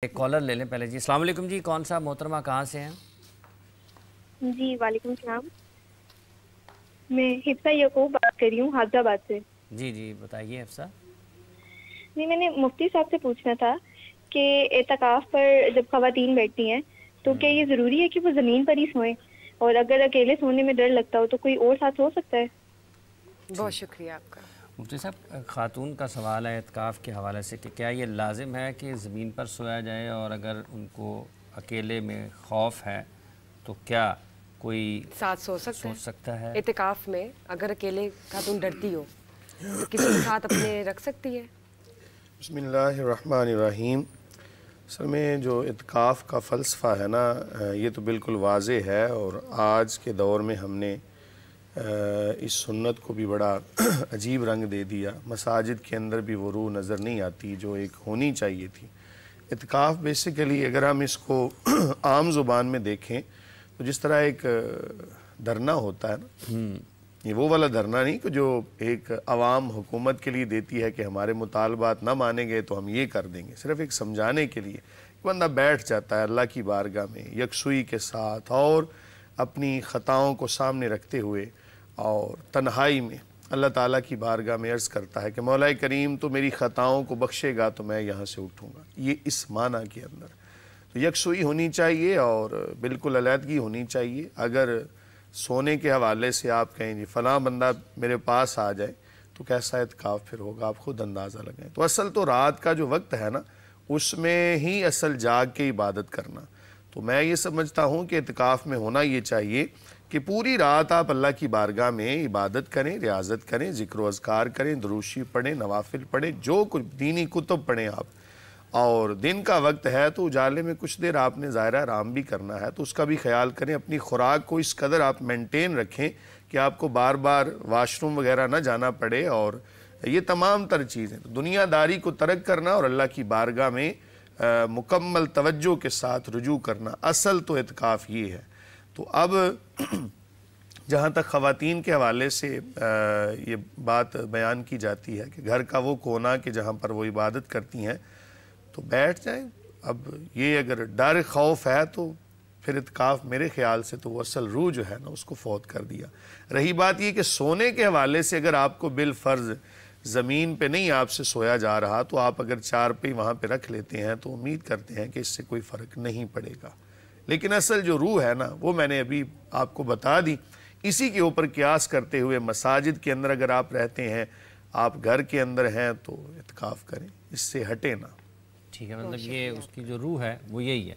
ایک کالر لے لیں پہلے جی۔ السلام علیکم جی، کون صاحب محترمہ کہاں سے ہیں؟ جی وعلیکم السلام، میں حفصہ یعقوب بات کر رہی ہوں حافظ آباد سے۔ جی جی بتائیے حفصہ۔ جی میں نے مفتی صاحب سے پوچھنا تھا کہ اعتکاف پر جب خواتین بیٹھتی ہیں تو کیا یہ ضروری ہے کہ وہ زمین پر ہی سوئیں، اور اگر اکیلے سونے میں ڈر لگتا ہو تو کوئی اور ساتھ ہو سکتا ہے؟ بہت شکریہ آپ کا مفتی صاحب، خاتون کا سوال ہے اعتکاف کے حوالے سے کہ کیا یہ لازم ہے کہ زمین پر سویا جائے، اور اگر ان کو اکیلے میں خوف ہے تو کیا کوئی ساتھ سو سکتا ہے؟ اعتکاف میں اگر اکیلے خاتون ڈرتی ہو تو کسی کے ساتھ اپنے رکھ سکتی ہے؟ بسم اللہ الرحمن الرحیم۔ اصل میں جو اعتکاف کا فلسفہ ہے نا، یہ تو بالکل واضح ہے، اور آج کے دور میں ہم نے اس سنت کو بھی بڑا عجیب رنگ دے دیا۔ مساجد کے اندر بھی وہ روح نظر نہیں آتی جو ایک ہونی چاہیے تھی۔ اعتکاف بیسیکلی اگر ہم اس کو عام زبان میں دیکھیں تو جس طرح ایک دھرنا ہوتا ہے نا، یہ وہ والا دھرنا نہیں کہ جو ایک عوام حکومت کے لیے دیتی ہے کہ ہمارے مطالبات نہ مانیں گے تو ہم یہ کر دیں گے، صرف ایک سمجھانے کے لیے بندہ بیٹھ جاتا ہے اللہ کی بارگاہ میں یکسوئی کے ساتھ، اور اپنی خطاؤں کو سامنے رکھتے ہوئے اور تنہائی میں اللہ تعالیٰ کی بارگاہ میں عرض کرتا ہے کہ مولا کریم تو میری خطاؤں کو بخشے گا تو میں یہاں سے اٹھوں گا۔ یہ اس معنی کے اندر تو یکسوئی ہونی چاہیے اور بالکل علیحدگی ہونی چاہیے۔ اگر سونے کے حوالے سے آپ کہیں جی فلاں بندہ میرے پاس آ جائے تو کیسا اعتکاف پھر ہوگا، آپ خود اندازہ لگائیں۔ تو اصل تو رات کا جو وقت ہے نا، اس میں ہی اصل جاگ کے عبادت کرنا۔ تو میں یہ سمجھتا ہوں کہ اعتکاف میں ہونا یہ چاہیے کہ پوری رات آپ اللہ کی بارگاہ میں عبادت کریں، ریاضت کریں، ذکر و اذکار کریں، دروشی پڑھیں، نوافل پڑھیں، جو کچھ دینی کتب پڑھیں آپ، اور دن کا وقت ہے تو اجالے میں کچھ دیر آپ نے ظاہرہ آرام بھی کرنا ہے تو اس کا بھی خیال کریں۔ اپنی خوراک کو اس قدر آپ مینٹین رکھیں کہ آپ کو بار بار واش روم وغیرہ نہ جانا پڑے، اور یہ تمام تر چیزیں دنیا داری کو ترک کرنا اور اللہ کی بارگاہ میں مکمل توجہ کے ساتھ رجوع کرنا، اصل تو اعتکاف یہ ہے۔ تو اب جہاں تک خواتین کے حوالے سے یہ بات بیان کی جاتی ہے کہ گھر کا وہ کونا کہ جہاں پر وہ عبادت کرتی ہیں تو بیٹھ جائیں۔ اب یہ اگر ڈر خوف ہے تو پھر اعتکاف میرے خیال سے تو وہ اصل روح جو ہے نا اس کو فوت کر دیا۔ رہی بات یہ کہ سونے کے حوالے سے اگر آپ کو بالفرض زمین پہ نہیں آپ سے سویا جا رہا تو آپ اگر چار پہ وہاں پہ رکھ لیتے ہیں تو امید کرتے ہیں کہ اس سے کوئی فرق نہیں پڑے گا، لیکن اصل جو روح ہے نا وہ میں نے ابھی آپ کو بتا دی۔ اسی کے اوپر قیاس کرتے ہوئے مساجد کے اندر اگر آپ رہتے ہیں، آپ گھر کے اندر ہیں تو اعتکاف کریں، اس سے ہٹے نہ۔ ٹھیک ہے، مطلب یہ اس کی جو روح ہے وہ یہی ہے۔